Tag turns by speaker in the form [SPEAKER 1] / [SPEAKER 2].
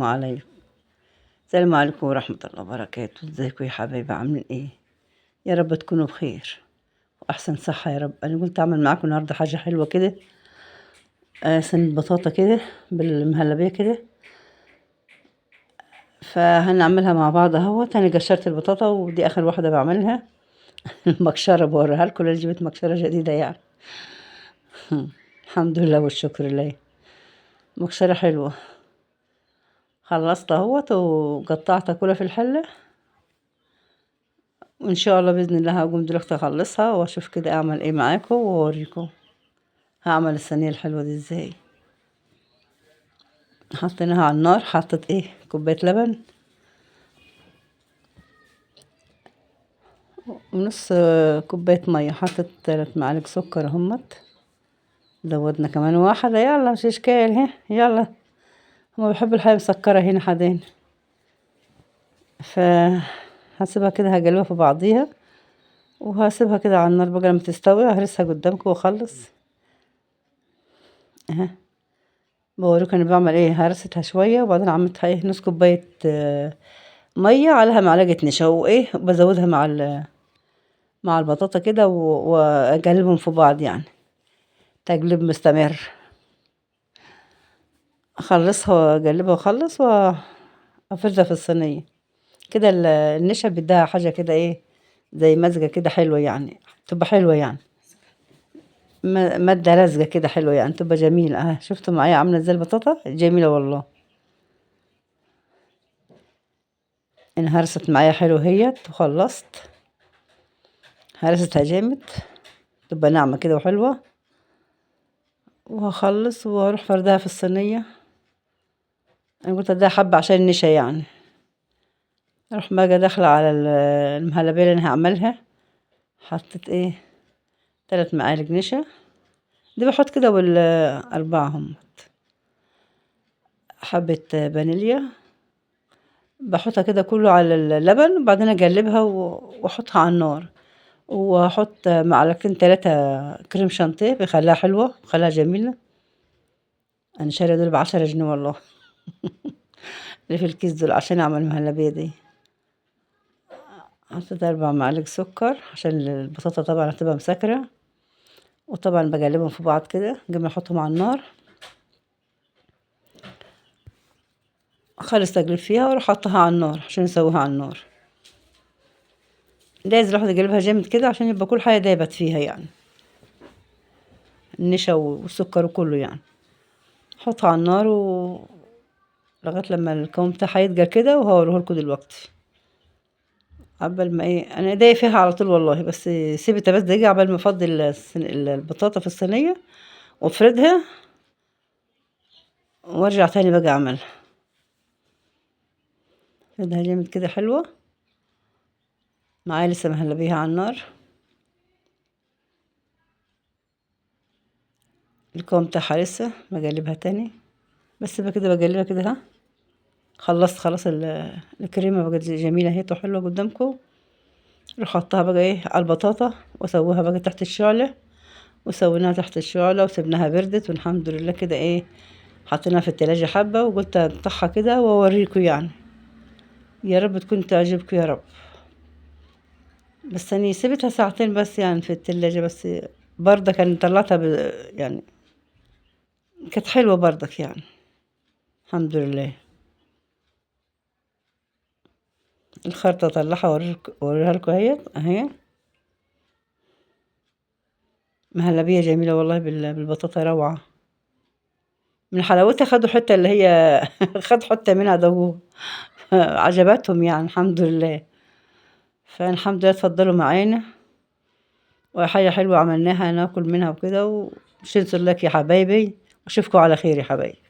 [SPEAKER 1] عليكم. السلام عليكم ورحمة الله وبركاته. ازيكم يا حبايبي، عاملين ايه؟ يا رب تكونوا بخير واحسن صحة يا رب. انا قلت اعمل معاكم النهارده حاجة حلوة كده، صينية بطاطا كده بالمهلبية كده. فهنعملها مع بعض اهوت. انا قشرت البطاطا ودي اخر واحدة بعملها. المكشرة بوريها لكم، لأن جبت مكشرة جديدة يعني. الحمد لله والشكر لله. مكشرة حلوة. خلصت اهوت وقطعتها كلها في الحلة، وان شاء الله باذن الله هقوم دلوقتي اخلصها واشوف كده اعمل ايه معاكم واوريكم هعمل الصينيه الحلوه دي ازاي. حطيناها على النار، حطيت كوبايه لبن ونص كوبايه ميه، حطيت 3 معالق سكر اهمت. زودنا كمان واحده، يلا مش اشكال، يلا. هما بيحبوا الحاجه مسكره هنا حدين. هسيبها كده، هقلبها في بعضيها وهسيبها كده على النار بقى لما تستوي. هرسها قدامكم واخلص اهي. بوريكم انا بعمل ايه. هرستها شويه وبعدين عملتها نص كوبايه ميه عليها معلقه نشا، بزودها مع البطاطا كده واقلبهم في بعض يعني، تقليب مستمر. اخلصها واقلبها واخلص وافرزها في الصينيه كده. النشا بدها حاجه كده زي مزجه كده حلوه يعني، تبقى حلوه يعني، ماده لزجه كده حلوه يعني، تبقى جميله. شفتوا معايا عامله ازاي البطاطا جميله والله. انهرست معايا حلو هيت وخلصت. هرستها جامد، تبقى ناعمة كده وحلوة. وهخلص واروح فردها في الصينية. انا قلت اديها حبة عشان النشا يعني. اروح بقى داخلة على المهلبية اللي انا هعملها. حطيت 3 معالق نشا. دي بحط كده 4 هم. حبة فانيليا بحطها كده كله على اللبن، وبعدين اقلبها واحطها على النار. وهحط معلقتين 3 كريم شانتيه، بيخليها حلوة بيخليها جميلة. انا شارية دول ب10 جنيه والله. اللي في الكيس دول عشان اعمل المهلبية دي. حطيت 4 معالق سكر عشان البطاطا طبعا هتبقى مسكرة. وطبعا بقلبهم في بعض كده قبل ما احطهم على النار. اخلص تقليب فيها واروح احطها على النار عشان اسويها على النار. لازم الواحد يقلبها جامد كده عشان يبقى كل حاجة دايبت فيها يعني، النشا والسكر وكله يعني. احطها على النار لغاية لما القوام بتاعها يتقل كده، وهوريهولكوا دلوقتي. عبال ما انا ايديا فيها على طول والله، بس سيبتها بس دقيقة عبال ما افضي البطاطا في الصينية وافردها وارجع تاني بقى اعملها. افردها جامد كده حلوة. معايا لسه مهلبيها على النار. القوام بتاعها لسه بقلبها تاني، بس بقى كده بقلبها كده. خلصت خلاص الكريمة بقت جميلة اهي وحلوة قدامكم. اروح احطها بقى على البطاطا واسويها بقى تحت الشعلة. وسويناها تحت الشعلة وسبناها بردت، والحمد لله كده حطيناها في التلاجة حبة، وقلت اقطعها كده واوريكم يعني. يا رب تكون تعجبكم يا رب. بس اني سيبتها ساعتين بس يعني في التلاجة، بس برضه كان طلعتها يعني كانت حلوة برضك يعني، الحمد لله. الخرطة طلعها اوريها لكم اهي. مهلبية جميلة والله بالبطاطا روعة. من حلاوتها خدوا حتة اللي هي خدوا حتة منها دوه. عجبتهم يعني الحمد لله. فالحمد لله اتفضلوا معانا، وحاجة حلوة عملناها ناكل منها وكده. وشكرا لك يا حبايبي، واشوفكم على خير يا حبايبي.